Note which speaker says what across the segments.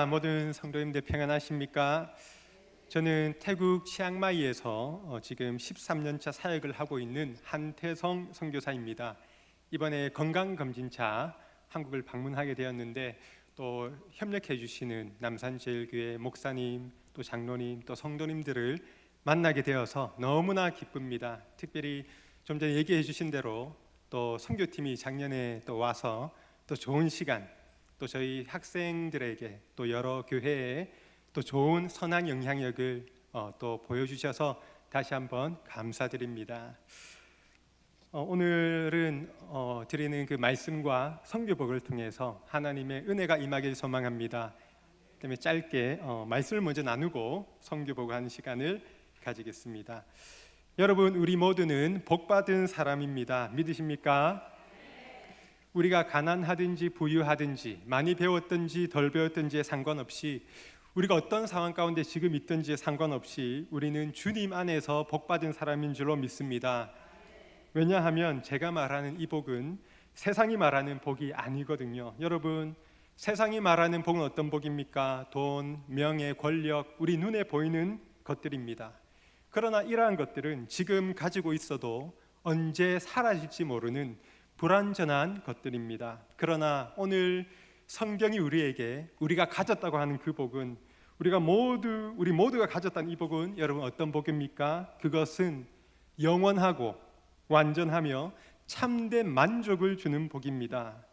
Speaker 1: 안녕하십니까. 모든 성도님들 평안하십니까? 저는 태국 치앙마이에서 지금 13년차 사역을 하고 있는 한태성 선교사입니다. 이번에 건강검진차 한국을 방문하게 되었는데 또 협력해 주시는 남산제일교회 목사님, 또 장로님, 또 성도님들을 만나게 되어서 너무나 기쁩니다. 특별히 좀 전에 얘기해 주신 대로 또 선교팀이 작년에 또 와서 또 좋은 시간, 또 저희 학생들에게 또 여러 교회에 또 좋은 선한 영향력을 또 보여주셔서 다시 한번 감사드립니다. 오늘은 드리는 그 말씀과 선교복을 통해서 하나님의 은혜가 임하길 소망합니다. 때문에 짧게 말씀을 먼저 나누고 선교복을 하는 시간을 가지겠습니다. 여러분, 우리 모두는 복받은 사람입니다. 믿으십니까? 우리가 가난하든지 부유하든지 많이 배웠든지 덜 배웠든지에 상관없이 우리가 어떤 상황 가운데 지금 있든지에 상관없이 우리는 주님 안에서 복받은 사람인 줄로 믿습니다. 왜냐하면 제가 말하는 이 복은 세상이 말하는 복이 아니거든요. 여러분, 세상이 말하는 복은 어떤 복입니까? 돈, 명예, 권력, 우리 눈에 보이는 것들입니다. 그러나 이러한 것들은 지금 가지고 있어도 언제 사라질지 모르는 불완전한 것들입니다. 그러나 오늘 성경이 우리에게 우리가 가졌다고 하는 그 복은 우리 모두가 가졌다는 이 복은 여러분 어떤 복입니까? 그것은 영원하고 완전하며 참된 만족을 주는 복입니다.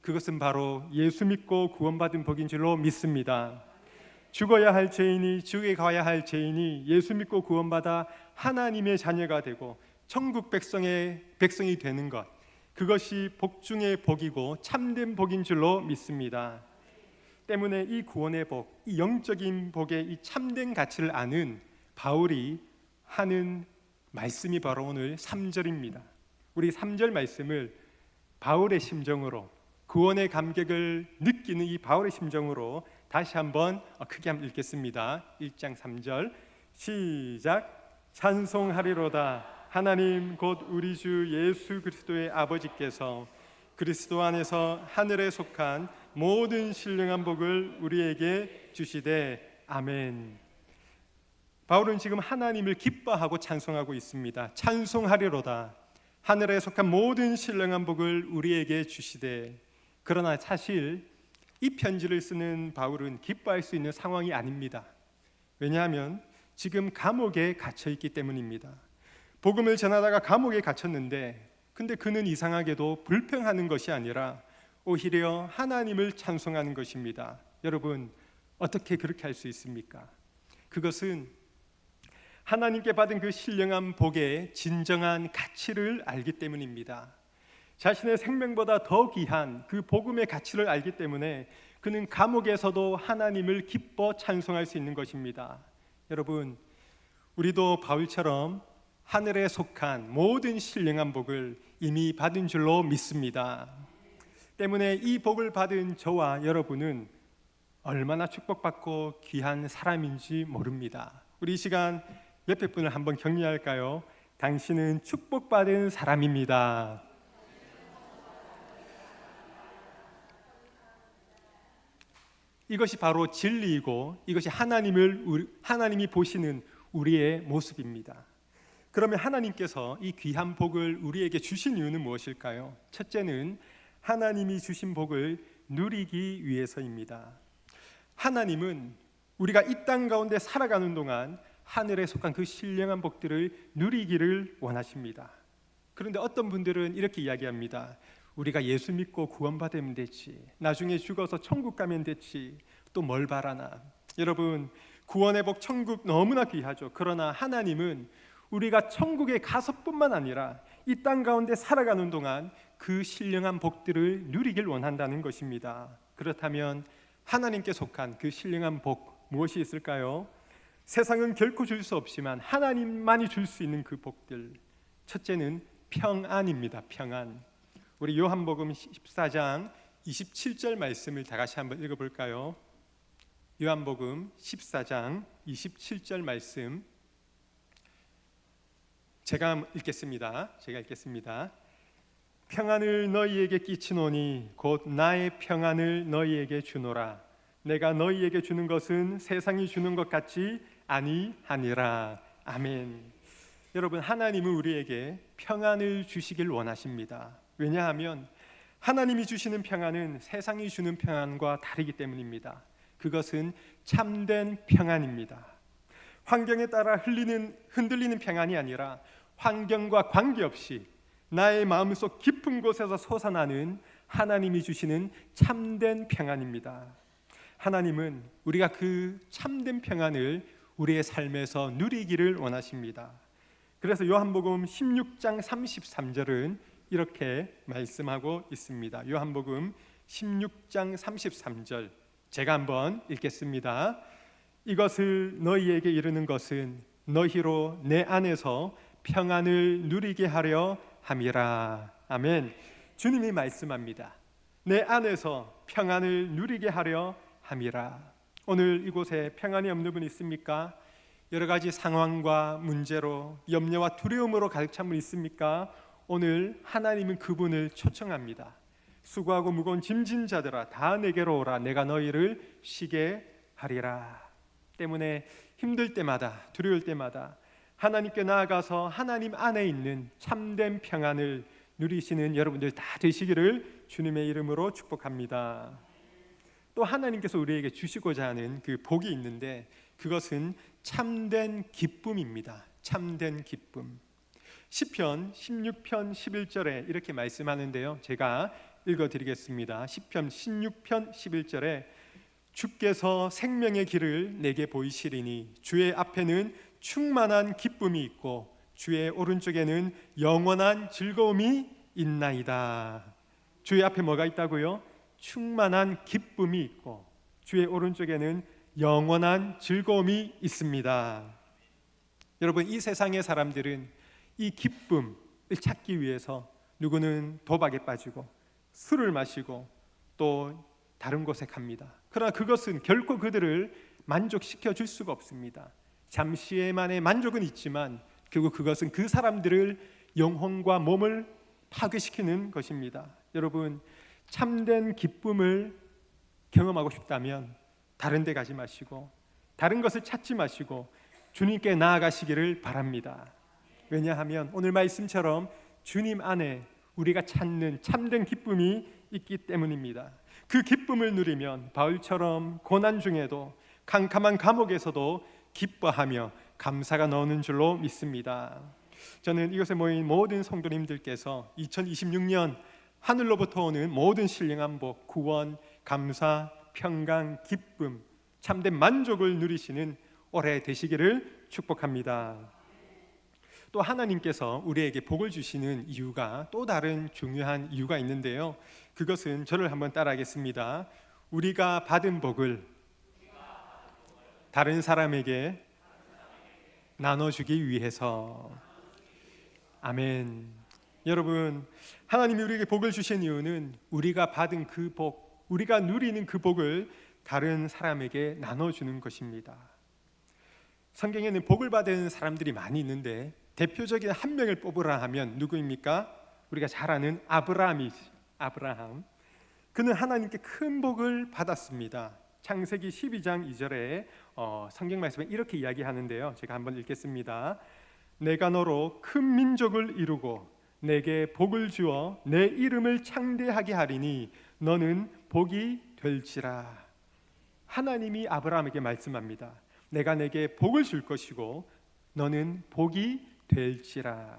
Speaker 1: 그것은 바로 예수 믿고 구원받은 복인 줄로 믿습니다. 죽어야 할 죄인이 지옥에 가야 할 죄인이 예수 믿고 구원받아 하나님의 자녀가 되고 천국 백성이 되는 것, 그것이 복 중의 복이고 참된 복인 줄로 믿습니다. 때문에 이 구원의 복, 이 영적인 복의 이 참된 가치를 아는 바울이 하는 말씀이 바로 오늘 3절입니다. 우리 3절 말씀을 바울의 심정으로, 구원의 감격을 느끼는 이 바울의 심정으로 다시 한번 크게 한번 읽겠습니다. 1장 3절 시작. 찬송하리로다. 하나님 곧 우리 주 예수 그리스도의 아버지께서 그리스도 안에서 하늘에 속한 모든 신령한 복을 우리에게 주시되 아멘. 바울은 지금 하나님을 기뻐하고 찬송하고 있습니다. 찬송하리로다. 하늘에 속한 모든 신령한 복을 우리에게 주시되. 그러나 사실 이 편지를 쓰는 바울은 기뻐할 수 있는 상황이 아닙니다. 왜냐하면 지금 감옥에 갇혀 있기 때문입니다. 복음을 전하다가 감옥에 갇혔는데 근데 그는 이상하게도 불평하는 것이 아니라 오히려 하나님을 찬송하는 것입니다. 여러분, 어떻게 그렇게 할 수 있습니까? 그것은 하나님께 받은 그 신령한 복의 진정한 가치를 알기 때문입니다. 자신의 생명보다 더 귀한 그 복음의 가치를 알기 때문에 그는 감옥에서도 하나님을 기뻐 찬송할 수 있는 것입니다. 여러분, 우리도 바울처럼 하늘에 속한 모든 신령한 복을 이미 받은 줄로 믿습니다. 때문에 이 복을 받은 저와 여러분은 얼마나 축복받고 귀한 사람인지 모릅니다. 우리 이 시간 옆에 분을 한번 격려할까요? 당신은 축복받은 사람입니다. 이것이 바로 진리이고 이것이 하나님이 보시는 우리의 모습입니다. 그러면 하나님께서 이 귀한 복을 우리에게 주신 이유는 무엇일까요? 첫째는 하나님이 주신 복을 누리기 위해서입니다. 하나님은 우리가 이 땅 가운데 살아가는 동안 하늘에 속한 그 신령한 복들을 누리기를 원하십니다. 그런데 어떤 분들은 이렇게 이야기합니다. 우리가 예수 믿고 구원받으면 되지, 나중에 죽어서 천국 가면 되지, 또 뭘 바라나. 여러분, 구원의 복 천국 너무나 귀하죠. 그러나 하나님은 우리가 천국에 가서뿐만 아니라 이 땅 가운데 살아가는 동안 그 신령한 복들을 누리길 원한다는 것입니다. 그렇다면 하나님께 속한 그 신령한 복 무엇이 있을까요? 세상은 결코 줄 수 없지만 하나님만이 줄 수 있는 그 복들, 첫째는 평안입니다. 평안. 우리 요한복음 14장 27절 말씀을 다 같이 한번 읽어볼까요? 요한복음 14장 27절 말씀 제가 읽겠습니다. 평안을 너희에게 끼치노니 곧 나의 평안을 너희에게 주노라. 내가 너희에게 주는 것은 세상이 주는 것 같지 아니하니라. 아멘. 여러분, 하나님은 우리에게 평안을 주시길 원하십니다. 왜냐하면 하나님이 주시는 평안은 세상이 주는 평안과 다르기 때문입니다. 그것은 참된 평안입니다. 환경에 따라 흔들리는 평안이 아니라 환경과 관계없이 나의 마음속 깊은 곳에서 솟아나는 하나님이 주시는 참된 평안입니다. 하나님은 우리가 그 참된 평안을 우리의 삶에서 누리기를 원하십니다. 그래서 요한복음 16장 33절은 이렇게 말씀하고 있습니다. 요한복음 16장 33절 제가 한번 읽겠습니다. 이것을 너희에게 이르는 것은 너희로 내 안에서 평안을 누리게 하려 함이라. 아멘. 주님이 말씀합니다. 내 안에서 평안을 누리게 하려 함이라. 오늘 이곳에 평안이 없는 분 있습니까? 여러 가지 상황과 문제로 염려와 두려움으로 가득 찬 분 있습니까? 오늘 하나님은 그분을 초청합니다. 수고하고 무거운 짐진 자들아 다 내게로 오라. 내가 너희를 쉬게 하리라. 때문에 힘들 때마다 두려울 때마다 하나님께 나아가서 하나님 안에 있는 참된 평안을 누리시는 여러분들 다 되시기를 주님의 이름으로 축복합니다. 또 하나님께서 우리에게 주시고자 하는 그 복이 있는데 그것은 참된 기쁨입니다. 참된 기쁨. 시편 16편 11절에 이렇게 말씀하는데요, 제가 읽어드리겠습니다. 시편 16편 11절에 주께서 생명의 길을 내게 보이시리니 주의 앞에는 충만한 기쁨이 있고 주의 오른쪽에는 영원한 즐거움이 있나이다. 주의 앞에 뭐가 있다고요? 충만한 기쁨이 있고 주의 오른쪽에는 영원한 즐거움이 있습니다. 여러분, 이 세상의 사람들은 이 기쁨을 찾기 위해서 누구는 도박에 빠지고 술을 마시고 또 다른 곳에 갑니다. 그러나 그것은 결코 그들을 만족시켜 줄 수가 없습니다. 잠시만의 만족은 있지만 결국 그것은 그 사람들을 영혼과 몸을 파괴시키는 것입니다. 여러분, 참된 기쁨을 경험하고 싶다면 다른 데 가지 마시고 다른 것을 찾지 마시고 주님께 나아가시기를 바랍니다. 왜냐하면 오늘 말씀처럼 주님 안에 우리가 찾는 참된 기쁨이 있기 때문입니다. 그 기쁨을 누리면 바울처럼 고난 중에도 캄캄한 감옥에서도 기뻐하며 감사가 나오는 줄로 믿습니다. 저는 이곳에 모인 모든 성도님들께서 2026년 하늘로부터 오는 모든 신령한 복, 구원, 감사, 평강, 기쁨, 참된 만족을 누리시는 올해 되시기를 축복합니다. 또 하나님께서 우리에게 복을 주시는 이유가 또 다른 중요한 이유가 있는데요, 그것은 저를 한번 따라하겠습니다. 우리가 받은 복을 다른 사람에게 나눠주기 위해서. 아멘. 여러분, 하나님이 우리에게 복을 주신 이유는 우리가 받은 그 복, 우리가 누리는 그 복을 다른 사람에게 나눠주는 것입니다. 성경에는 복을 받은 사람들이 많이 있는데 대표적인 한 명을 뽑으라 하면 누구입니까? 우리가 잘 아는 아브라함이지. 아브라함. 그는 하나님께 큰 복을 받았습니다. 창세기 12장 2절에 성경 말씀에 이렇게 이야기하는데요, 제가 한번 읽겠습니다. 내가 너로 큰 민족을 이루고 내게 복을 주어 내 이름을 창대하게 하리니 너는 복이 될지라. 하나님이 아브라함에게 말씀합니다. 내가 내게 복을 줄 것이고 너는 복이 될지라.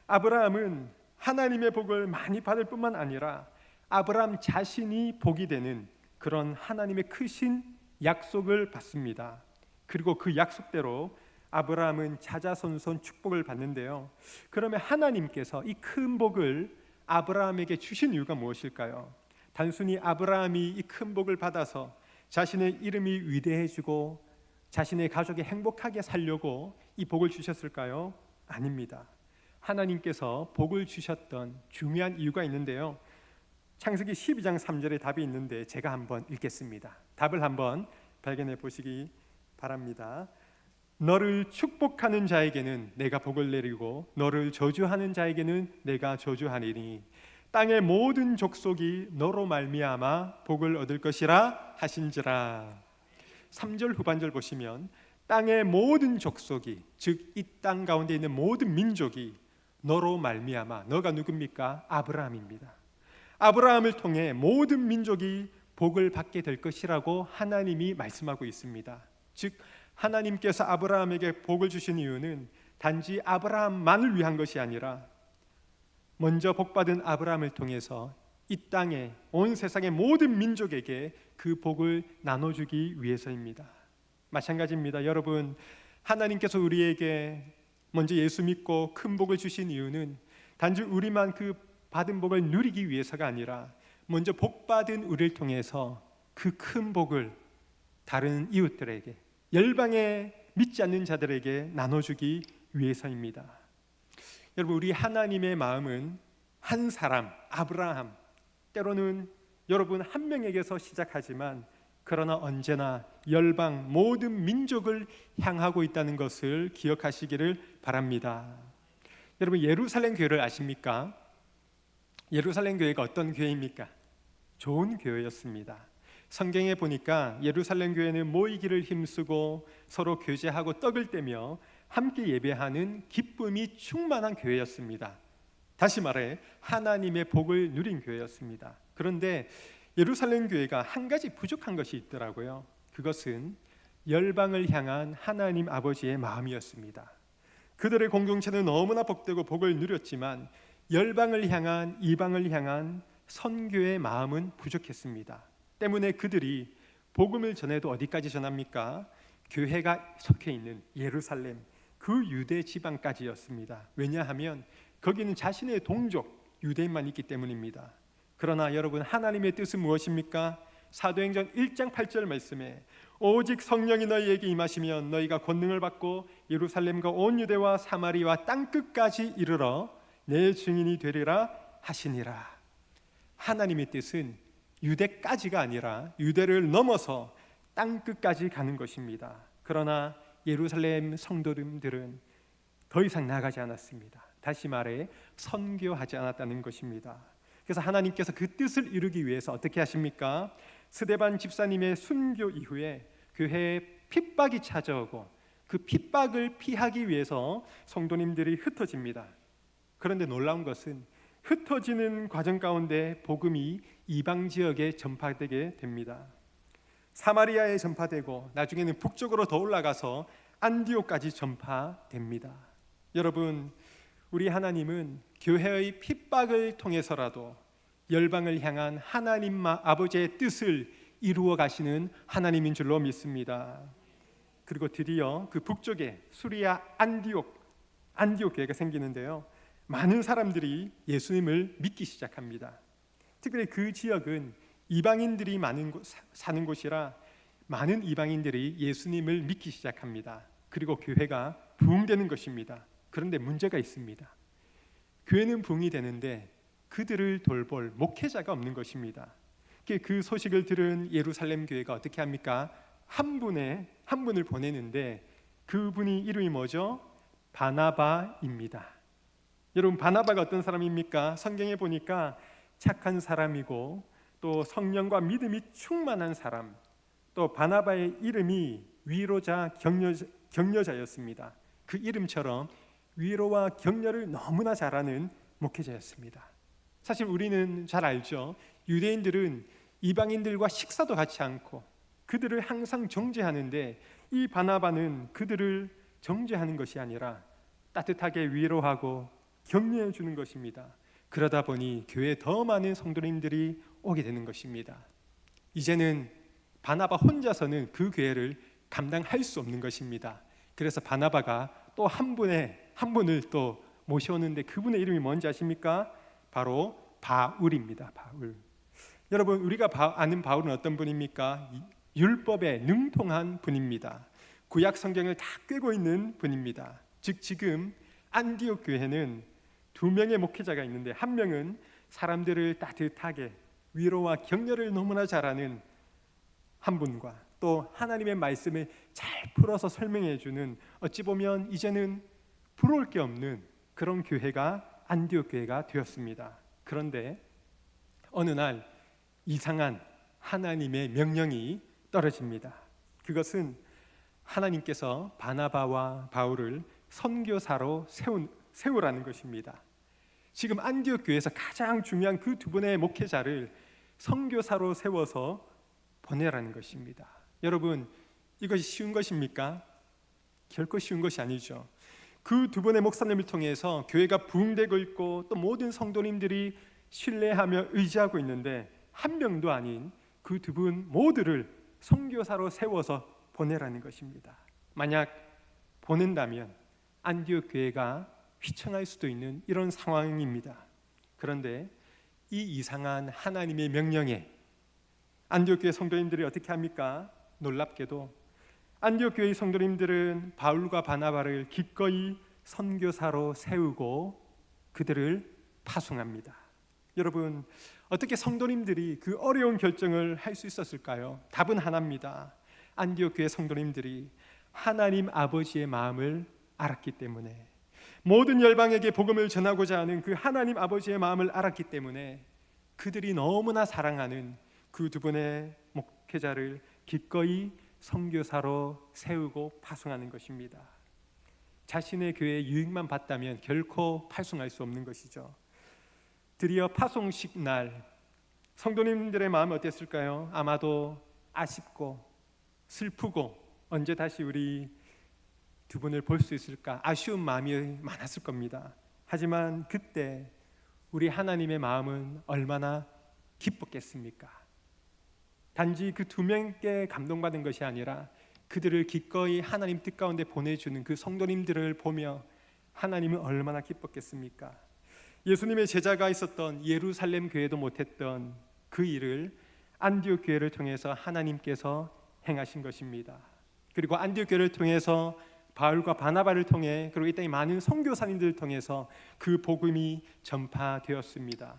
Speaker 1: 아브라함은 하나님의 복을 많이 받을 뿐만 아니라 아브라함 자신이 복이 되는 그런 하나님의 크신 약속을 받습니다. 그리고 그 약속대로 아브라함은 자자손손 축복을 받는데요, 그러면 하나님께서 이 큰 복을 아브라함에게 주신 이유가 무엇일까요? 단순히 아브라함이 이 큰 복을 받아서 자신의 이름이 위대해지고 자신의 가족이 행복하게 살려고 이 복을 주셨을까요? 아닙니다. 하나님께서 복을 주셨던 중요한 이유가 있는데요, 창세기 12장 3절에 답이 있는데 제가 한번 읽겠습니다. 답을 한번 발견해 보시기 바랍니다. 너를 축복하는 자에게는 내가 복을 내리고 너를 저주하는 자에게는 내가 저주하리니 땅의 모든 족속이 너로 말미암아 복을 얻을 것이라 하신지라. 3절 후반절 보시면 땅의 모든 족속이, 즉 이 땅 가운데 있는 모든 민족이 너로 말미암아, 너가 누굽니까? 아브라함입니다. 아브라함을 통해 모든 민족이 복을 받게 될 것이라고 하나님이 말씀하고 있습니다. 즉 하나님께서 아브라함에게 복을 주신 이유는 단지 아브라함만을 위한 것이 아니라 먼저 복받은 아브라함을 통해서 이 땅에 온 세상의 모든 민족에게 그 복을 나눠주기 위해서입니다. 마찬가지입니다. 여러분, 하나님께서 우리에게 먼저 예수 믿고 큰 복을 주신 이유는 단지 우리만 그 받은 복을 누리기 위해서가 아니라 먼저 복받은 우리를 통해서 그 큰 복을 다른 이웃들에게, 열방에 믿지 않는 자들에게 나눠주기 위해서입니다. 여러분, 우리 하나님의 마음은 한 사람, 아브라함, 때로는 여러분 한 명에게서 시작하지만 그러나 언제나 열방 모든 민족을 향하고 있다는 것을 기억하시기를 바랍니다. 여러분, 예루살렘 교회를 아십니까? 예루살렘 교회가 어떤 교회입니까? 좋은 교회였습니다. 성경에 보니까 예루살렘 교회는 모이기를 힘쓰고 서로 교제하고 떡을 떼며 함께 예배하는 기쁨이 충만한 교회였습니다. 다시 말해 하나님의 복을 누린 교회였습니다. 그런데 예루살렘 교회가 한 가지 부족한 것이 있더라고요. 그것은 열방을 향한 하나님 아버지의 마음이었습니다. 그들의 공동체는 너무나 복되고 복을 누렸지만 열방을 향한, 이방을 향한 선교의 마음은 부족했습니다. 때문에 그들이 복음을 전해도 어디까지 전합니까? 교회가 속해 있는 예루살렘, 그 유대 지방까지였습니다. 왜냐하면 거기는 자신의 동족 유대인만 있기 때문입니다. 그러나 여러분, 하나님의 뜻은 무엇입니까? 사도행전 1장 8절 말씀에 오직 성령이 너희에게 임하시면 너희가 권능을 받고 예루살렘과 온 유대와 사마리와 땅끝까지 이르러 내 증인이 되리라 하시니라. 하나님의 뜻은 유대까지가 아니라 유대를 넘어서 땅끝까지 가는 것입니다. 그러나 예루살렘 성도들은 더 이상 나가지 않았습니다. 다시 말해 선교하지 않았다는 것입니다. 그래서 하나님께서 그 뜻을 이루기 위해서 어떻게 하십니까? 스데반 집사님의 순교 이후에 교회에 핍박이 찾아오고 그 핍박을 피하기 위해서 성도님들이 흩어집니다. 그런데 놀라운 것은 흩어지는 과정 가운데 복음이 이방 지역에 전파되게 됩니다. 사마리아에 전파되고 나중에는 북쪽으로 더 올라가서 안디옥까지 전파됩니다. 여러분, 우리 하나님은 교회의 핍박을 통해서라도 열방을 향한 하나님 아버지의 뜻을 이루어 가시는 하나님인 줄로 믿습니다. 그리고 드디어 그 북쪽에 수리아 안디옥 교회가 생기는데요, 많은 사람들이 예수님을 믿기 시작합니다. 특별히 그 지역은 이방인들이 사는 곳이라 많은 이방인들이 예수님을 믿기 시작합니다. 그리고 교회가 부흥되는 것입니다. 그런데 문제가 있습니다. 교회는 부흥이 되는데 그들을 돌볼 목회자가 없는 것입니다. 그 소식을 들은 예루살렘 교회가 어떻게 합니까? 한 분을 보내는데 그분이 이름이 뭐죠? 바나바입니다. 여러분, 바나바가 어떤 사람입니까? 성경에 보니까 착한 사람이고 또 성령과 믿음이 충만한 사람, 또 바나바의 이름이 위로자, 격려자였습니다. 그 이름처럼 위로와 격려를 너무나 잘하는 목회자였습니다. 사실 우리는 잘 알죠. 유대인들은 이방인들과 식사도 같이 않고 그들을 항상 정죄하는데 이 바나바는 그들을 정죄하는 것이 아니라 따뜻하게 위로하고 격려해 주는 것입니다. 그러다 보니 교회에 더 많은 성도님들이 오게 되는 것입니다. 이제는 바나바 혼자서는 그 교회를 감당할 수 없는 것입니다. 그래서 바나바가 또 한 분을 또 모셔오는데 그분의 이름이 뭔지 아십니까? 바로 바울입니다. 바울. 여러분, 우리가 아는 바울은 어떤 분입니까? 율법에 능통한 분입니다. 구약 성경을 다 꿰고 있는 분입니다. 즉 지금 안디옥 교회는 2명의 목회자가 있는데 한 명은 사람들을 따뜻하게 위로와 격려를 너무나 잘하는 한 분과 또 하나님의 말씀을 잘 풀어서 설명해 주는, 어찌 보면 이제는 부러울 게 없는 그런 교회가 안디옥 교회가 되었습니다. 그런데 어느 날 이상한 하나님의 명령이 떨어집니다. 그것은 하나님께서 바나바와 바울을 선교사로 세우라는 것입니다. 지금 안디옥 교회에서 가장 중요한 그 두 분의 목회자를 선교사로 세워서 보내라는 것입니다. 여러분, 이것이 쉬운 것입니까? 결코 쉬운 것이 아니죠. 그 두 분의 목사님을 통해서 교회가 부흥되고 있고 또 모든 성도님들이 신뢰하며 의지하고 있는데 한 명도 아닌 그 두 분 모두를 선교사로 세워서 보내라는 것입니다. 만약 보낸다면 안디옥 교회가 휘청할 수도 있는 이런 상황입니다. 그런데 이 이상한 하나님의 명령에 안디옥 교회 성도님들이 어떻게 합니까? 놀랍게도 안디옥 교회의 성도님들은 바울과 바나바를 기꺼이 선교사로 세우고 그들을 파송합니다. 여러분, 어떻게 성도님들이 그 어려운 결정을 할 수 있었을까요? 답은 하나입니다. 안디옥 교회 성도님들이 하나님 아버지의 마음을 알았기 때문에, 모든 열방에게 복음을 전하고자 하는 그 하나님 아버지의 마음을 알았기 때문에 그들이 너무나 사랑하는 그 두 분의 목회자를 기꺼이 선교사로 세우고 파송하는 것입니다. 자신의 교회에 유익만 봤다면 결코 파송할 수 없는 것이죠. 드디어 파송식 날, 성도님들의 마음이 어땠을까요? 아마도 아쉽고 슬프고 언제 다시 우리 두 분을 볼 수 있을까 아쉬운 마음이 많았을 겁니다. 하지만 그때 우리 하나님의 마음은 얼마나 기뻤겠습니까? 단지 그 두 명께 감동받은 것이 아니라 그들을 기꺼이 하나님 뜻 가운데 보내주는 그 성도님들을 보며 하나님은 얼마나 기뻤겠습니까? 예수님의 제자가 있었던 예루살렘 교회도 못했던 그 일을 안디옥 교회를 통해서 하나님께서 행하신 것입니다. 그리고 안디옥 교회를 통해서 바울과 바나바를 통해, 그리고 이 땅의 많은 선교사님들을 통해서 그 복음이 전파되었습니다.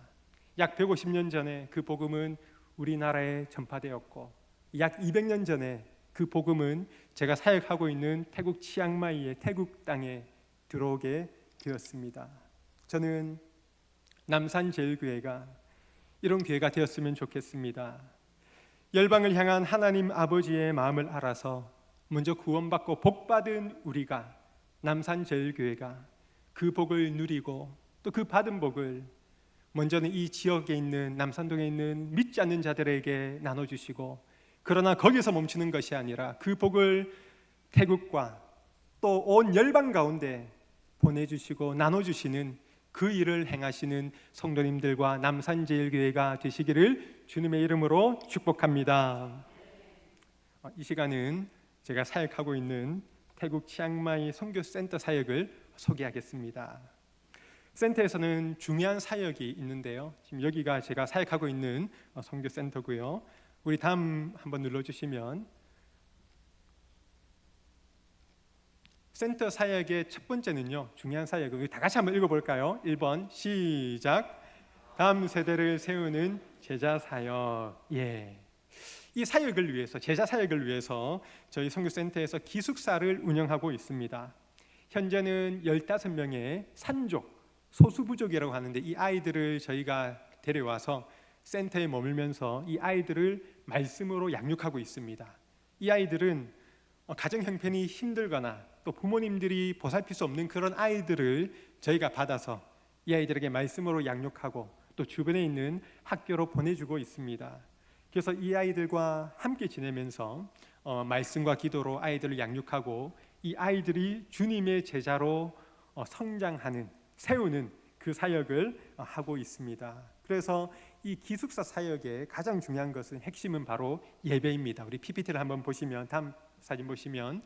Speaker 1: 약 150년 전에 그 복음은 우리나라에 전파되었고, 약 200년 전에 그 복음은 제가 사역하고 있는 태국 치앙마이의 태국 땅에 들어오게 되었습니다. 저는 남산제일교회가 이런 교회가 되었으면 좋겠습니다. 열방을 향한 하나님 아버지의 마음을 알아서 먼저 구원받고 복받은 우리가, 남산제일교회가 그 복을 누리고 또 그 받은 복을 먼저는 이 지역에 있는, 남산동에 있는 믿지 않는 자들에게 나눠주시고, 그러나 거기서 멈추는 것이 아니라 그 복을 태국과 또 온 열방 가운데 보내주시고 나눠주시는 그 일을 행하시는 성도님들과 남산제일교회가 되시기를 주님의 이름으로 축복합니다. 이 시간은 제가 사역하고 있는 태국 치앙마이 선교센터 사역을 소개하겠습니다. 센터에서는 중요한 사역이 있는데요. 지금 여기가 제가 사역하고 있는 선교센터고요. 우리 다음 한번 눌러주시면, 센터 사역의 첫 번째는요, 중요한 사역은 다 같이 한번 읽어볼까요? 1번 시작. 다음 세대를 세우는 제자 사역. 이 사역을 위해서, 제자 사역을 위해서 저희 선교센터에서 기숙사를 운영하고 있습니다. 현재는 15명의 산족, 소수부족이라고 하는데, 이 아이들을 저희가 데려와서 센터에 머물면서 이 아이들을 말씀으로 양육하고 있습니다. 이 아이들은 가정 형편이 힘들거나 또 부모님들이 보살필 수 없는 그런 아이들을 저희가 받아서 이 아이들에게 말씀으로 양육하고 또 주변에 있는 학교로 보내주고 있습니다. 그래서 이 아이들과 함께 지내면서 말씀과 기도로 아이들을 양육하고 이 아이들이 주님의 제자로 성장하는, 세우는 그 사역을 하고 있습니다. 그래서 이 기숙사 사역의 가장 중요한 것은, 핵심은 바로 예배입니다. 우리 PPT를 한번 보시면, 다음 사진 보시면,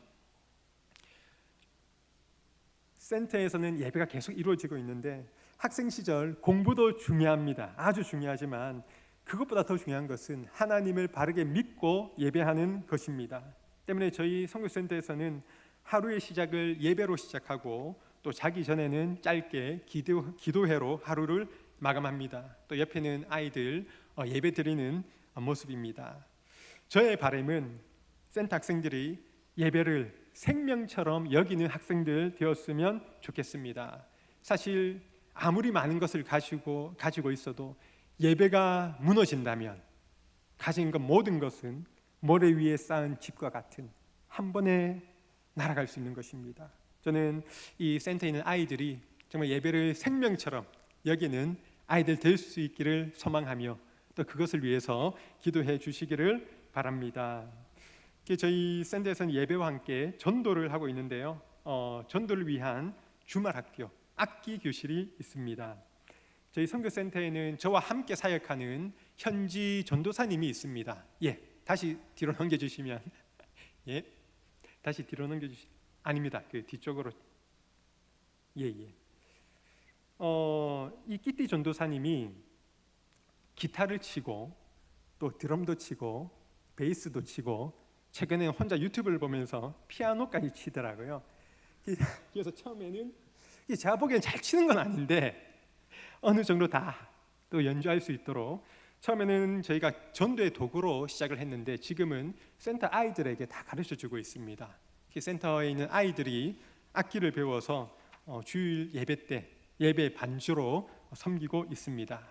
Speaker 1: 센터에서는 예배가 계속 이루어지고 있는데 학생 시절 공부도 중요합니다. 아주 중요하지만 그것보다 더 중요한 것은 하나님을 바르게 믿고 예배하는 것입니다. 때문에 저희 선교센터에서는 하루의 시작을 예배로 시작하고 또 자기 전에는 짧게 기도회로 하루를 마감합니다. 또 옆에는 아이들 예배 드리는 모습입니다. 저의 바람은 센터 학생들이 예배를 생명처럼 여기는 학생들 되었으면 좋겠습니다. 사실 아무리 많은 것을 가지고 있어도 예배가 무너진다면 가진 것 모든 것은 모래 위에 쌓은 집과 같은 한 번에 날아갈 수 있는 것입니다. 저는 이 센터에 있는 아이들이 정말 예배를 생명처럼 여기는 아이들 될 수 있기를 소망하며 또 그것을 위해서 기도해 주시기를 바랍니다. 저희 센터에서는 예배와 함께 전도를 하고 있는데요. 전도를 위한 주말 학교 악기 교실이 있습니다. 저희 선교센터에는 저와 함께 사역하는 현지 전도사님이 있습니다. 다시 뒤로 넘겨주시면 다시 뒤로 아닙니다. 그 뒤쪽으로 이 끼띠 전도사님이 기타를 치고 또 드럼도 치고 베이스도 치고 최근에 혼자 유튜브를 보면서 피아노까지 치더라고요. 그래서 처음에는 제가 보기엔 잘 치는 건 아닌데 어느 정도 다 또 연주할 수 있도록 처음에는 저희가 전도의 도구로 시작을 했는데 지금은 센터 아이들에게 다 가르쳐주고 있습니다. 센터에 있는 아이들이 악기를 배워서 주일 예배 때 예배 반주로 섬기고 있습니다.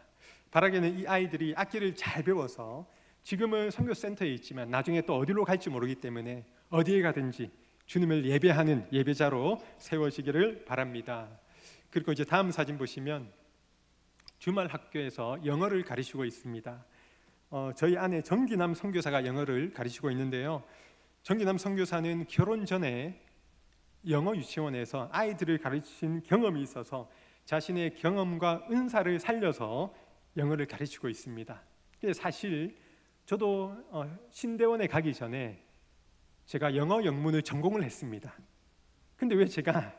Speaker 1: 바라기는 이 아이들이 악기를 잘 배워서 지금은 선교센터에 있지만 나중에 또 어디로 갈지 모르기 때문에 어디에 가든지 주님을 예배하는 예배자로 세워지기를 바랍니다. 그리고 이제 다음 사진 보시면 주말 학교에서 영어를 가르치고 있습니다. 저희 아내 정기남 선교사가 영어를 가르치고 있는데요. 정기남 선교사는 결혼 전에 영어 유치원에서 아이들을 가르친 경험이 있어서 자신의 경험과 은사를 살려서 영어를 가르치고 있습니다. 사실 저도 신대원에 가기 전에 제가 영어 영문을 전공을 했습니다. 근데 왜 제가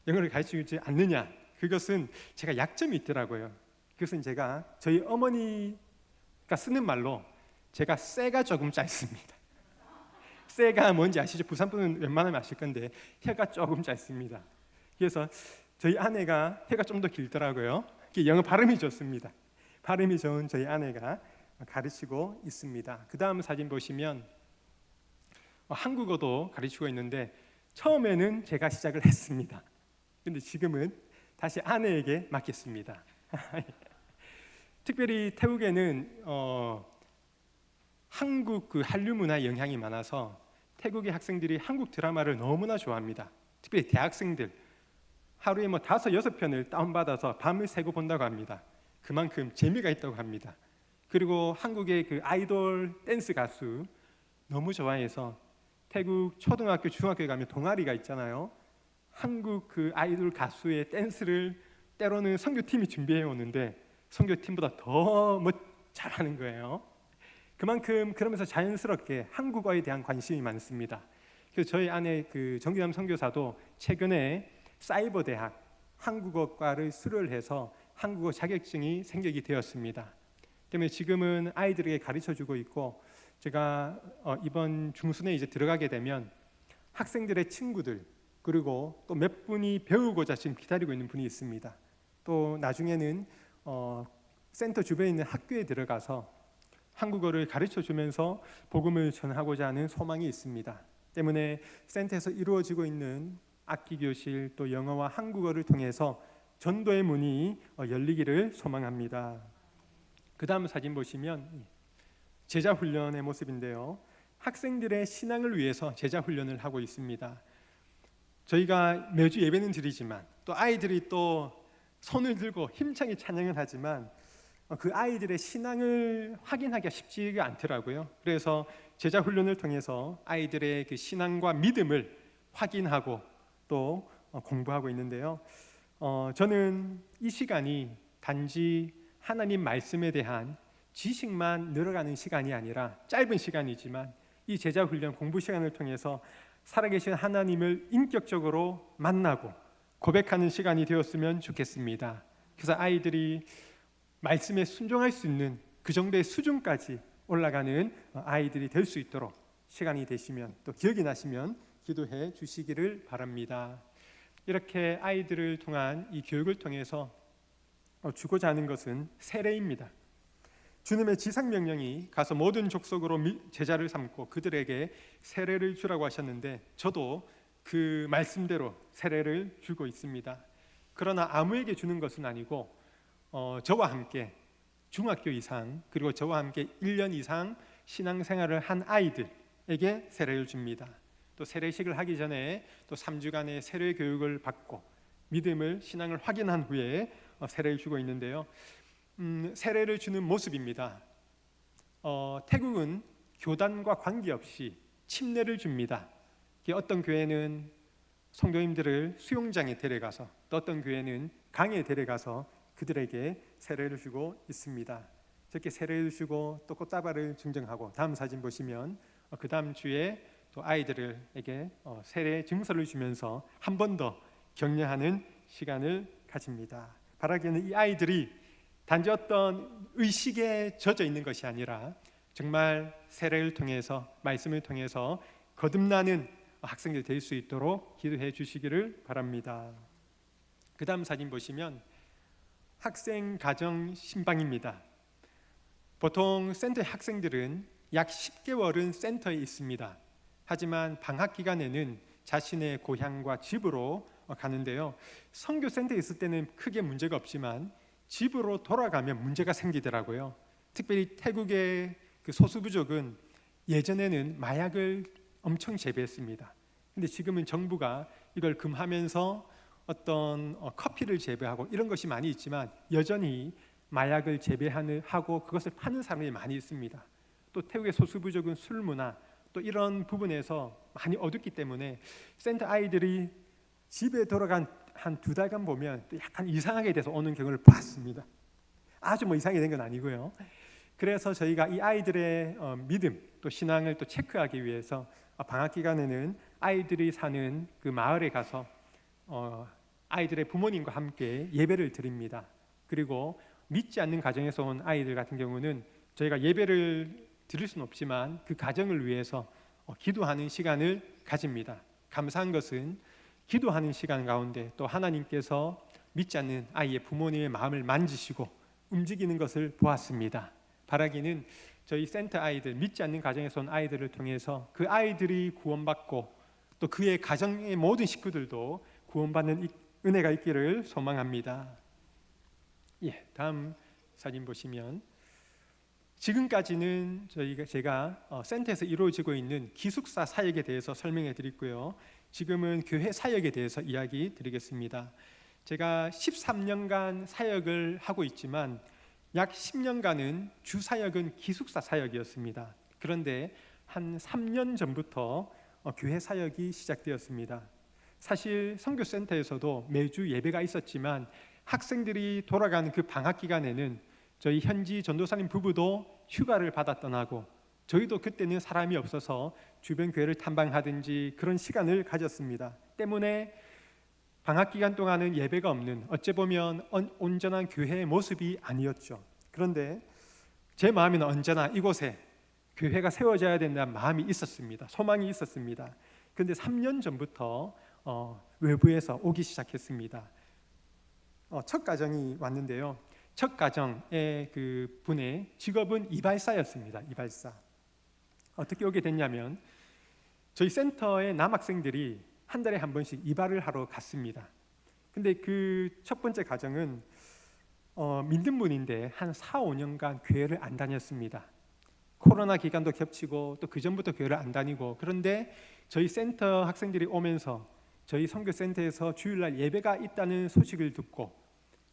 Speaker 1: 영어를 가르치지 않느냐? 그것은 제가 약점이 있더라고요. 그것은 제가 저희 어머니가 쓰는 말로 제가 쇠가 조금 짧습니다. 쇠가 뭔지 아시죠? 부산분은 웬만하면 아실 건데 혀가 조금 짧습니다. 그래서 저희 아내가 혀가 좀 더 길더라고요. 영어 발음이 좋습니다. 발음이 좋은 저희 아내가 가르치고 있습니다. 그 다음 사진 보시면 한국어도 가르치고 있는데 처음에는 제가 시작을 했습니다. 근데 지금은 다시 아내에게 맡겼습니다. 특별히 태국에는 한국 그 한류 문화의 영향이 많아서 태국의 학생들이 한국 드라마를 너무나 좋아합니다. 특별히 대학생들 하루에 5, 6편을 다운받아서 밤을 새고 본다고 합니다. 그만큼 재미가 있다고 합니다. 그리고 한국의 그 아이돌 댄스 가수 너무 좋아해서 태국 초등학교, 중학교에 가면 동아리가 있잖아요. 한국 그 아이돌 가수의 댄스를 때로는 선교팀이 준비해 오는데 선교팀보다 더 잘하는 거예요. 그만큼 그러면서 자연스럽게 한국어에 대한 관심이 많습니다. 그래서 저희 아내 그 정기남 선교사도 최근에 사이버 대학 한국어과를 수료를 해서 한국어 자격증이 생기게 되었습니다. 때문에 지금은 아이들에게 가르쳐주고 있고 제가 이번 중순에 이제 들어가게 되면 학생들의 친구들 그리고 또 몇 분이 배우고자 지금 기다리고 있는 분이 있습니다. 또 나중에는 센터 주변에 있는 학교에 들어가서 한국어를 가르쳐주면서 복음을 전하고자 하는 소망이 있습니다. 때문에 센터에서 이루어지고 있는 악기 교실 또 영어와 한국어를 통해서 전도의 문이 열리기를 소망합니다. 그 다음 사진 보시면 제자 훈련의 모습인데요. 학생들의 신앙을 위해서 제자 훈련을 하고 있습니다. 저희가 매주 예배는 드리지만 또 아이들이 또 손을 들고 힘차게 찬양을 하지만 그 아이들의 신앙을 확인하기가 쉽지가 않더라고요. 그래서 제자 훈련을 통해서 아이들의 그 신앙과 믿음을 확인하고 또 공부하고 있는데요. 저는 이 시간이 단지 하나님 말씀에 대한 지식만 늘어가는 시간이 아니라 짧은 시간이지만 이 제자 훈련 공부 시간을 통해서 살아계신 하나님을 인격적으로 만나고 고백하는 시간이 되었으면 좋겠습니다. 그래서 아이들이 말씀에 순종할 수 있는 그 정도의 수준까지 올라가는 아이들이 될 수 있도록 시간이 되시면 또 기억이 나시면 기도해 주시기를 바랍니다. 이렇게 아이들을 통한 이 교육을 통해서 주고자 하는 것은 세례입니다. 주님의 지상명령이 가서 모든 족속으로 제자를 삼고 그들에게 세례를 주라고 하셨는데 저도 그 말씀대로 세례를 주고 있습니다. 그러나 아무에게 주는 것은 아니고 저와 함께 중학교 이상 그리고 저와 함께 1년 이상 신앙생활을 한 아이들에게 세례를 줍니다. 또 세례식을 하기 전에 또 3주간의 세례 교육을 받고 믿음을 신앙을 확인한 후에 세례를 주고 있는데요. 세례를 주는 모습입니다. 태국은 교단과 관계없이 침례를 줍니다. 어떤 교회는 성도님들을 수영장에 데려가서 또 어떤 교회는 강에 데려가서 그들에게 세례를 주고 있습니다. 저렇게 세례를 주고 또 꽃다발을 증정하고 다음 사진 보시면 그 다음 주에 또 아이들에게 세례 증서를 주면서 한 번 더 격려하는 시간을 가집니다. 바라기는 이 아이들이 단지 어떤 의식에 젖어 있는 것이 아니라 정말 세례를 통해서 말씀을 통해서 거듭나는 학생들 될 수 있도록 기도해 주시기를 바랍니다. 그 다음 사진 보시면 학생 가정 신방입니다. 보통 센터 학생들은 약 10개월은 센터에 있습니다. 하지만 방학 기간에는 자신의 고향과 집으로 가는데요. 선교 센터에 있을 때는 크게 문제가 없지만 집으로 돌아가면 문제가 생기더라고요. 특별히 태국의 그 소수부족은 예전에는 마약을 엄청 재배했습니다. 근데 지금은 정부가 이걸 금하면서 어떤 커피를 재배하고 이런 것이 많이 있지만 여전히 마약을 재배하고 그것을 파는 사람이 많이 있습니다. 또 태국의 소수부족은 술 문화 또 이런 부분에서 많이 어둡기 때문에 센터 아이들이 집에 돌아간 한 2달간 보면 또 약간 이상하게 돼서 오는 경우를 봤습니다. 아주 이상하게 된 건 아니고요. 그래서 저희가 이 아이들의 믿음 또 신앙을 또 체크하기 위해서 방학 기간에는 아이들이 사는 그 마을에 가서 아이들의 부모님과 함께 예배를 드립니다. 그리고 믿지 않는 가정에서 온 아이들 같은 경우는 저희가 예배를 드릴 수는 없지만 그 가정을 위해서 기도하는 시간을 가집니다. 감사한 것은 기도하는 시간 가운데 또 하나님께서 믿지 않는 아이의 부모님의 마음을 만지시고 움직이는 것을 보았습니다. 바라기는 저희 센터 아이들, 믿지 않는 가정에서 온 아이들을 통해서 그 아이들이 구원받고 또 그의 가정의 모든 식구들도 구원받는 은혜가 있기를 소망합니다. 다음 사진 보시면 지금까지는 제가 센터에서 이루어지고 있는 기숙사 사역에 대해서 설명해 드리고요. 지금은 교회 사역에 대해서 이야기 드리겠습니다. 제가 13년간 사역을 하고 있지만 약 10년간은 주 사역은 기숙사 사역이었습니다. 그런데 한 3년 전부터 교회 사역이 시작되었습니다. 사실 선교센터에서도 매주 예배가 있었지만 학생들이 돌아가는 그 방학 기간에는 저희 현지 전도사님 부부도 휴가를 받아 떠나고 저희도 그때는 사람이 없어서 주변 교회를 탐방하든지 그런 시간을 가졌습니다. 때문에 방학 기간 동안은 예배가 없는 어찌 보면 온전한 교회의 모습이 아니었죠. 그런데 제 마음에는 언제나 이곳에 교회가 세워져야 된다는 마음이 있었습니다. 소망이 있었습니다. 그런데 3년 전부터 외부에서 오기 시작했습니다. 첫 가정이 왔는데요. 첫 가정의 그 분의 직업은 이발사였습니다. 이발사. 어떻게 오게 됐냐면 저희 센터의 남학생들이 한 달에 한 번씩 이발을 하러 갔습니다. 근데 그 첫 번째 가정은 믿는 분인데 한 4, 5년간 교회를 안 다녔습니다. 코로나 기간도 겹치고 또 그 전부터 교회를 안 다니고 그런데 저희 센터 학생들이 오면서 저희 선교센터에서 주일날 예배가 있다는 소식을 듣고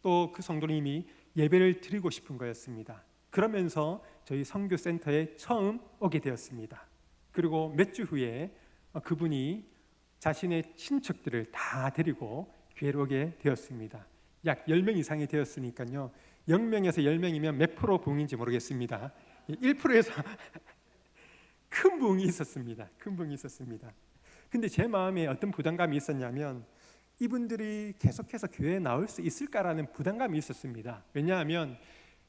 Speaker 1: 또 그 성도님이 예배를 드리고 싶은 거였습니다. 그러면서 저희 선교센터에 처음 오게 되었습니다. 그리고 몇 주 후에 그분이 자신의 친척들을 다 데리고 교회로 오게 되었습니다. 약 10명 이상이 되었으니까요. 0명에서 10명이면 몇 프로 부흥인지 모르겠습니다. 1%에서 큰 부흥이 있었습니다. 큰 부흥이 있었습니다. 근데 제 마음에 어떤 부담감이 있었냐면 이분들이 계속해서 교회에 나올 수 있을까라는 부담감이 있었습니다. 왜냐하면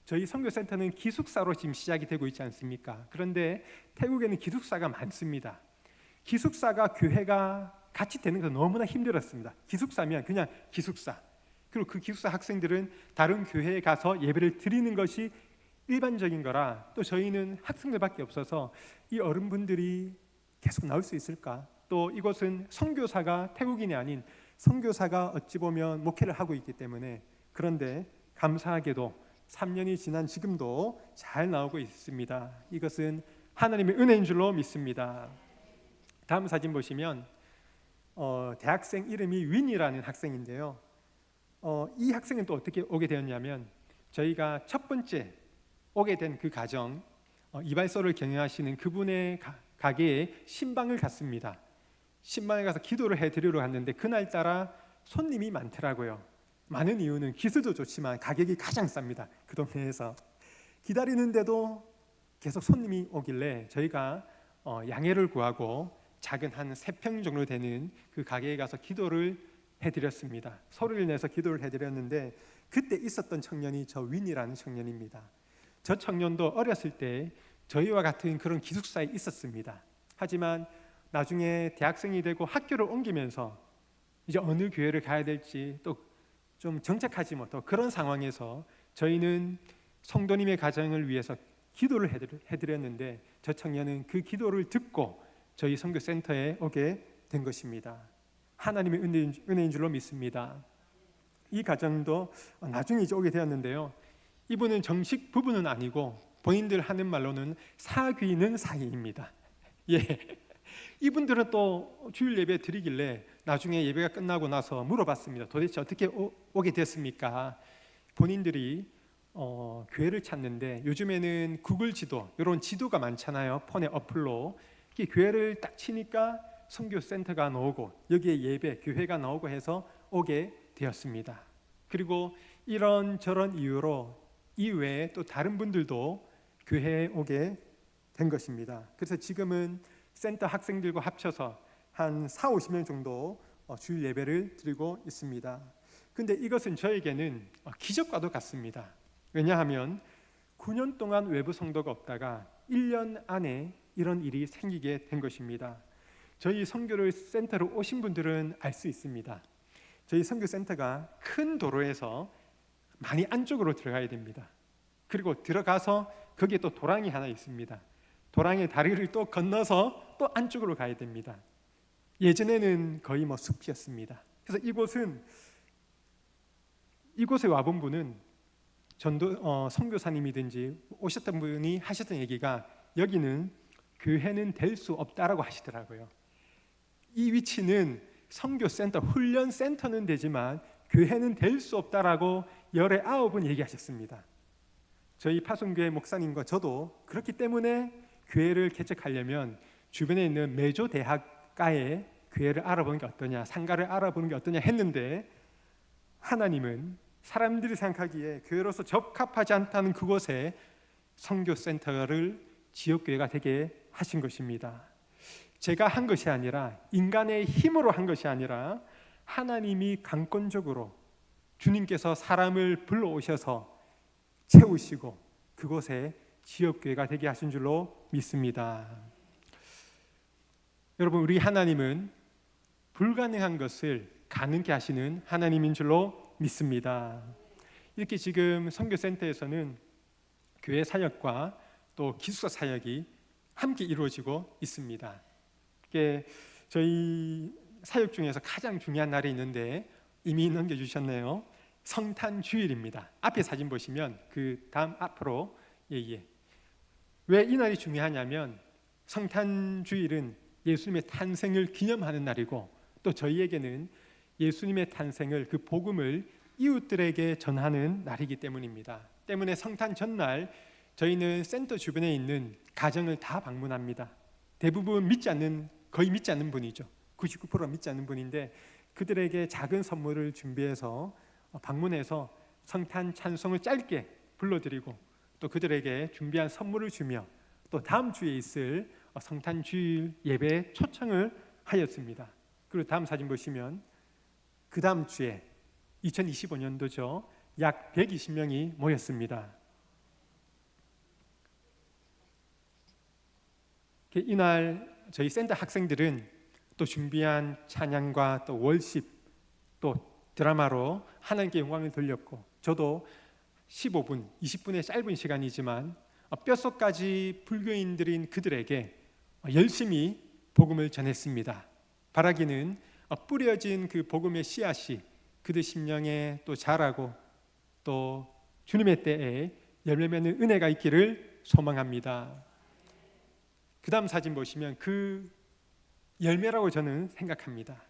Speaker 1: 저희 선교센터는 기숙사로 지금 시작이 되고 있지 않습니까? 그런데 태국에는 기숙사가 많습니다. 기숙사가 교회가 같이 되는 건 너무나 힘들었습니다. 기숙사면 그냥 기숙사. 그리고 그 기숙사 학생들은 다른 교회에 가서 예배를 드리는 것이 일반적인 거라 또 저희는 학생들밖에 없어서 이 어른분들이 계속 나올 수 있을까? 또 이곳은 선교사가 태국인이 아닌 선교사가 어찌 보면 목회를 하고 있기 때문에, 그런데 감사하게도 3년이 지난 지금도 잘 나오고 있습니다. 이것은 하나님의 은혜인 줄로 믿습니다. 다음 사진 보시면 대학생 이름이 윈이라는 학생인데요. 이 학생은 또 어떻게 오게 되었냐면, 저희가 첫 번째 오게 된 그 가정, 이발소를 경영하시는 그분의 가게에 신방을 갔습니다. 신방에 가서 기도를 해드리러 갔는데 그날따라 손님이 많더라고요. 많은 이유는 기술도 좋지만 가격이 가장 쌉니다. 그 동네에서. 기다리는데도 계속 손님이 오길래 저희가 양해를 구하고 작은 한 3평 정도 되는 그 가게에 가서 기도를 해드렸습니다. 소리를 내서 기도를 해드렸는데, 그때 있었던 청년이 저 윈이라는 청년입니다. 저 청년도 어렸을 때 저희와 같은 그런 기숙사에 있었습니다. 하지만 나중에 대학생이 되고 학교를 옮기면서 이제 어느 교회를 가야 될지 또 좀 정착하지 못하고 그런 상황에서 저희는 성도님의 가정을 위해서 기도를 해드렸는데, 저 청년은 그 기도를 듣고 저희 선교센터에 오게 된 것입니다. 하나님의 은혜인 줄로 믿습니다. 이 가정도 나중에 이제 오게 되었는데요. 이분은 정식 부부는 아니고 본인들 하는 말로는 사귀는 사이입니다. 예. 이분들은 또 주일 예배 드리길래 나중에 예배가 끝나고 나서 물어봤습니다. 도대체 어떻게 오게 됐습니까? 본인들이 교회를 찾는데, 요즘에는 구글 지도, 이런 지도가 많잖아요. 폰의 어플로. 이렇게 교회를 딱 치니까 선교센터가 나오고 여기에 예배, 교회가 나오고 해서 오게 되었습니다. 그리고 이런 저런 이유로 이외에 또 다른 분들도 교회에 오게 된 것입니다. 그래서 지금은 센터 학생들과 합쳐서 한 40-50명 정도 주일 예배를 드리고 있습니다. 근데 이것은 저에게는 기적과도 같습니다. 왜냐하면 9년 동안 외부 성도가 없다가 1년 안에 이런 일이 생기게 된 것입니다. 저희 선교를 센터로 오신 분들은 알 수 있습니다. 저희 선교센터가 큰 도로에서 많이 안쪽으로 들어가야 됩니다. 그리고 들어가서 거기에 또 도랑이 하나 있습니다. 도랑의 다리를 또 건너서 또 안쪽으로 가야 됩니다. 예전에는 거의 숲이었습니다. 그래서 이곳에 와본 분은 선교사님이든지 오셨던 분이 하셨던 얘기가, 여기는 교회는 될 수 없다라고 하시더라고요. 이 위치는 선교센터, 훈련센터는 되지만 교회는 될 수 없다라고 열의 9분 얘기하셨습니다. 저희 파송교회 목사님과 저도 그렇기 때문에 교회를 개척하려면 주변에 있는 메조 대학가에 교회를 알아보는 게 어떠냐, 상가를 알아보는 게 어떠냐 했는데, 하나님은 사람들이 생각하기에 교회로서 적합하지 않다는 그곳에 선교센터를 지역교회가 되게 하신 것입니다. 제가 한 것이 아니라, 인간의 힘으로 한 것이 아니라 하나님이 강권적으로 주님께서 사람을 불러오셔서 채우시고 그곳에 지역교회가 되게 하신 줄로 믿습니다. 여러분, 우리 하나님은 불가능한 것을 가능케 하시는 하나님인 줄로 믿습니다. 이렇게 지금 선교센터에서는 교회 사역과 또 기숙사 사역이 함께 이루어지고 있습니다. 저희 사역 중에서 가장 중요한 날이 있는데 이미 넘겨주셨네요. 성탄 주일입니다. 앞에 사진 보시면 그 다음 앞으로 왜 이 날이 중요하냐면, 성탄 주일은 예수님의 탄생을 기념하는 날이고, 또 저희에게는 예수님의 탄생을, 그 복음을 이웃들에게 전하는 날이기 때문입니다. 때문에 성탄 전날 저희는 센터 주변에 있는 가정을 다 방문합니다. 대부분 거의 믿지 않는 분이죠. 99% 믿지 않는 분인데, 그들에게 작은 선물을 준비해서 방문해서 성탄 찬송을 짧게 불러드리고, 또 그들에게 준비한 선물을 주며, 또 다음 주에 있을 성탄 주일 예배에 초청을 하였습니다. 그리고 다음 사진 보시면 그 다음 주에 2025년도죠. 약 120명이 모였습니다. 이날 저희 센터 학생들은 또 준비한 찬양과 또 월십, 또 드라마로 하나님께 영광을 돌렸고, 저도 15분, 20분의 짧은 시간이지만 뼛속까지 불교인들인 그들에게 열심히 복음을 전했습니다. 바라기는 뿌려진 그 복음의 씨앗이 그들 심령에 또 자라고 또 주님의 때에 열매 맺는 은혜가 있기를 소망합니다. 그 다음 사진 보시면 그 열매라고 저는 생각합니다.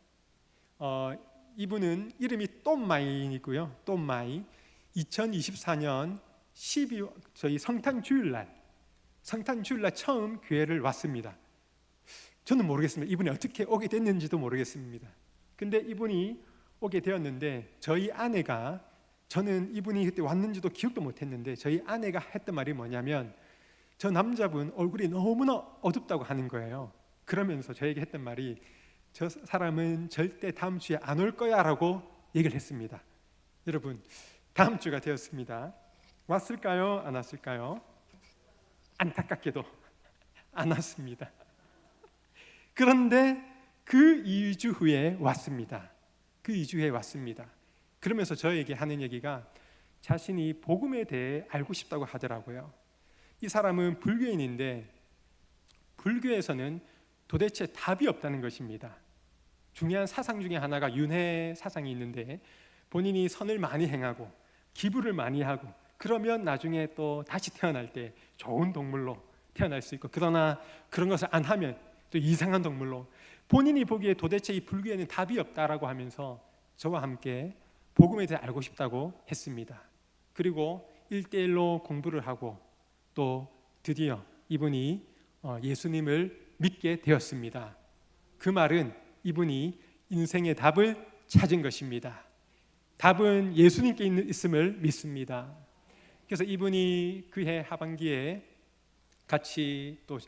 Speaker 1: 이분은 이름이 똠마이이고요. 똠마이. 2024년 12월 저희 성탄 주일날 처음 교회를 왔습니다. 저는 모르겠습니다. 이분이 어떻게 오게 됐는지도 모르겠습니다. 근데 이분이 오게 되었는데 저희 아내가, 저는 이분이 그때 왔는지도 기억도 못했는데 저희 아내가 했던 말이 뭐냐면 저 남자분 얼굴이 너무나 어둡다고 하는 거예요. 그러면서 저에게 했던 말이 저 사람은 절대 다음 주에 안 올 거야 라고 얘기를 했습니다. 여러분, 다음 주가 되었습니다. 왔을까요? 안 왔을까요? 안타깝게도 안 왔습니다. 그런데 그 2주 후에 왔습니다. 그 2주 후에 왔습니다. 그러면서 저에게 하는 얘기가 자신이 복음에 대해 알고 싶다고 하더라고요. 이 사람은 불교인인데 불교에서는 도대체 답이 없다는 것입니다. 중요한 사상 중에 하나가 윤회 사상이 있는데 본인이 선을 많이 행하고 기부를 많이 하고 그러면 나중에 또 다시 태어날 때 좋은 동물로 태어날 수 있고, 그러나 그런 것을 안 하면 또 이상한 동물로, 본인이 보기에 도대체 이 불교에는 답이 없다라고 하면서 저와 함께 복음에 대해 알고 싶다고 했습니다. 그리고 1대1로 공부를 하고 또 드디어 이분이 예수님을 믿게 되었습니다. 그 말은 이분이 인생의 답을 찾은 것입니다. 답은 예수님께 있음을 믿습니다. 그래서 이분이 그해 하반기에 같이 또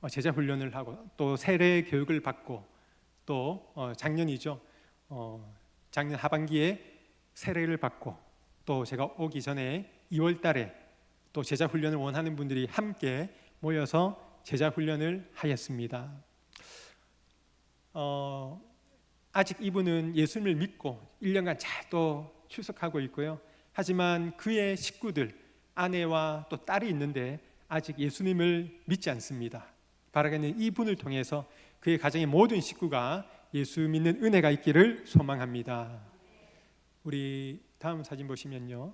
Speaker 1: 제자 훈련을 하고 또 세례 교육을 받고 또 작년이죠. 작년 하반기에 세례를 받고 또 제가 오기 전에 2월 달에 또 제자 훈련을 원하는 분들이 함께 모여서 제자 훈련을 하였습니다. 아직 이분은 예수님을 믿고 1년간 잘 또 출석하고 있고요. 하지만 그의 식구들, 아내와 또 딸이 있는데 아직 예수님을 믿지 않습니다. 바라기는 이분을 통해서 그의 가정의 모든 식구가 예수 믿는 은혜가 있기를 소망합니다. 우리 다음 사진 보시면요.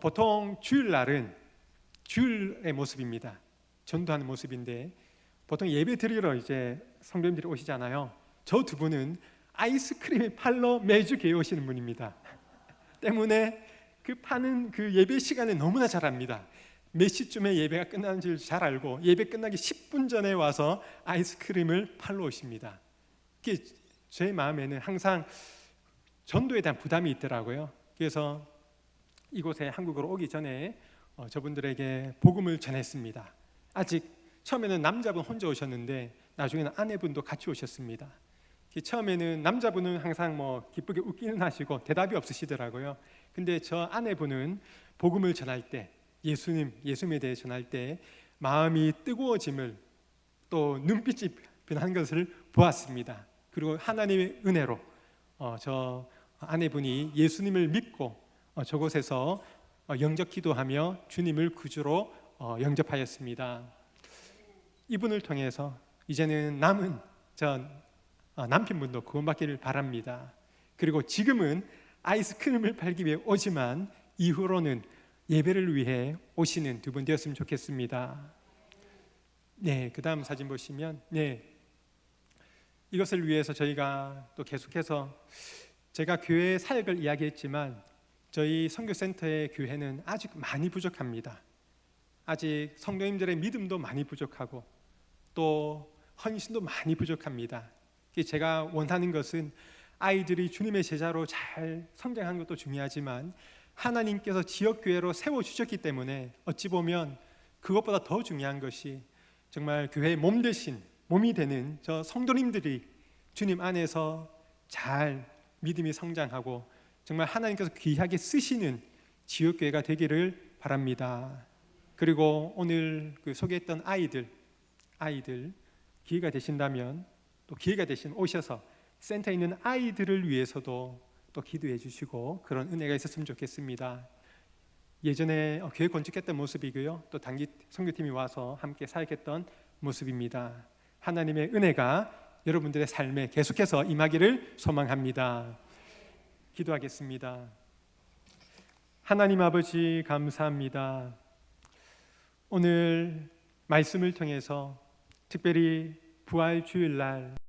Speaker 1: 보통 주일날은 주일의 모습입니다. 전도하는 모습인데 보통 예배 드리러 이제 성도님들이 오시잖아요. 저 두 분은 아이스크림을 팔러 매주 교회 오시는 분입니다. 때문에 그 파는 그 예배 시간을 너무나 잘 압니다. 몇 시쯤에 예배가 끝나는지를 잘 알고 예배 끝나기 10분 전에 와서 아이스크림을 팔러 오십니다. 그게 제 마음에는 항상 전도에 대한 부담이 있더라고요. 그래서 이곳에 한국으로 오기 전에 저분들에게 복음을 전했습니다. 아직 처음에는 남자분 혼자 오셨는데 나중에는 아내분도 같이 오셨습니다. 처음에는 남자분은 항상 기쁘게 웃기는 하시고 대답이 없으시더라고요. 근데 저 아내분은 복음을 전할 때, 예수님에 대해 전할 때 마음이 뜨거워짐을, 또 눈빛이 변한 것을 보았습니다. 그리고 하나님의 은혜로 저 아내분이 예수님을 믿고 저곳에서 영접 기도하며 주님을 구주로 영접하였습니다. 이분을 통해서 이제는 남은 저 남편분도 구원받기를 바랍니다. 그리고 지금은 아이스크림을 팔기 위해 오지만 이후로는 예배를 위해 오시는 두 분 되었으면 좋겠습니다. 네, 그 다음 사진 보시면 이것을 위해서 저희가 또 계속해서, 제가 교회 사역을 이야기했지만 저희 선교센터의 교회는 아직 많이 부족합니다. 아직 성도님들의 믿음도 많이 부족하고 또 헌신도 많이 부족합니다. 제가 원하는 것은 아이들이 주님의 제자로 잘 성장하는 것도 중요하지만 하나님께서 지역교회로 세워주셨기 때문에 어찌 보면 그것보다 더 중요한 것이 정말 교회의 몸이 되는 저 성도님들이 주님 안에서 잘 믿음이 성장하고 정말 하나님께서 귀하게 쓰시는 지역교회가 되기를 바랍니다. 그리고 오늘 소개했던 아이들 기회가 되신다면 또 기회가 되시면 오셔서 센터에 있는 아이들을 위해서도 또 기도해 주시고 그런 은혜가 있었으면 좋겠습니다. 예전에 교회 건축했던 모습이고요, 또 단기 선교팀이 와서 함께 사역했던 모습입니다. 하나님의 은혜가 여러분들의 삶에 계속해서 임하기를 소망합니다. 기도하겠습니다. 하나님 아버지 감사합니다. 오늘 말씀을 통해서 특별히 부활 주일날